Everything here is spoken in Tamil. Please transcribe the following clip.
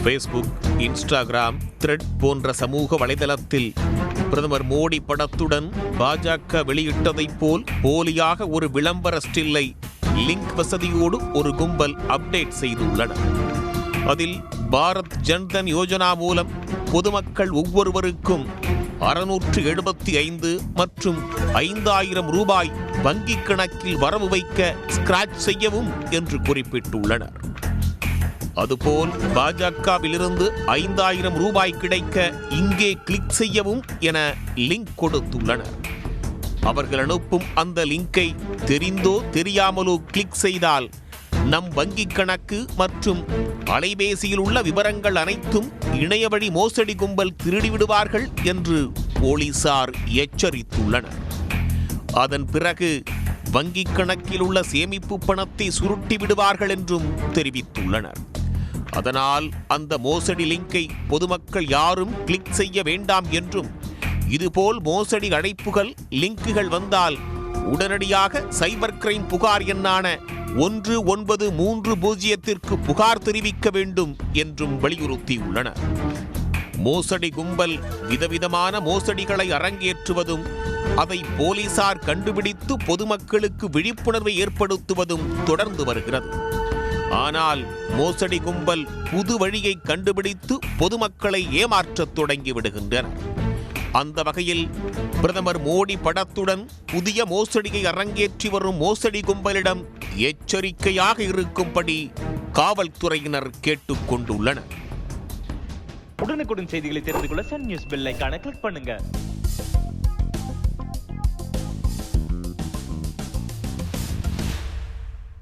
ஃபேஸ்புக், இன்ஸ்டாகிராம், த்ரெட் போன்ற சமூக வலைதளத்தில் பிரதமர் மோடி படத்துடன் பாஜக வெளியிட்டதைப் போல் போலியாக ஒரு விளம்பர ஸ்டில்லை லிங்க் வசதியோடு ஒரு கும்பல் அப்டேட் செய்துள்ளனர். அதில் பாரத் ஜன்தன் யோஜனா மூலம் பொதுமக்கள் ஒவ்வொருவருக்கும் 675 மற்றும் 5000 ரூபாய் வங்கிக் கணக்கில் வரவு வைக்க ஸ்கிராட்ச் செய்யவும் என்று குறிப்பிட்டுள்ளனர். அதுபோல் பாஜகவிலிருந்து 5000 ரூபாய் கிடைக்க இங்கே கிளிக் செய்யவும் என லிங்க் கொடுத்துள்ளனர். அவர்கள் அனுப்பும் அந்த லிங்கை தெரிந்தோ தெரியாமலோ கிளிக் செய்தால் நம் வங்கிக் கணக்கு மற்றும் அலைபேசியில் உள்ள விவரங்கள் அனைத்தும் இணையவழி மோசடி கும்பல் திருடிவிடுவார்கள் என்று போலீசார் எச்சரித்துள்ளனர். அதன் பிறகு வங்கிக் கணக்கில் உள்ள சேமிப்பு பணத்தை சுருட்டி விடுவார்கள் என்றும் தெரிவித்துள்ளனர். அதனால் அந்த மோசடி லிங்கை பொதுமக்கள் யாரும் கிளிக் செய்ய வேண்டாம் என்றும், இதுபோல் மோசடி அழைப்புகள் லிங்குகள் வந்தால் உடனடியாக சைபர் கிரைம் புகார் எண்ணான 1930 புகார் தெரிவிக்க வேண்டும் என்றும் வலியுறுத்தியுள்ளனர். மோசடி கும்பல் விதவிதமான மோசடிகளை அரங்கேற்றுவதும் அதை போலீசார் கண்டுபிடித்து பொதுமக்களுக்கு விழிப்புணர்வை ஏற்படுத்துவதும் தொடர்ந்து வருகிறது. ஆனால் மோசடி கும்பல் புது வழியை கண்டுபிடித்து பொதுமக்களை ஏமாற்றத் தொடங்கிவிடுகின்றனர். அந்த வகையில் பிரதமர் மோடி படத்துடன் புதிய மோசடியை அரங்கேற்றி வரும் மோசடி கும்பலிடம் எச்சரிக்கையாக இருக்கும்படி காவல்துறையினர் கேட்டுக்கொண்டுள்ளனர். உடனுக்குடன் செய்திகளை தெரிந்து கொள்ள சன் நியூஸ் பெல் ஐகானை கிளிக் பண்ணுங்க.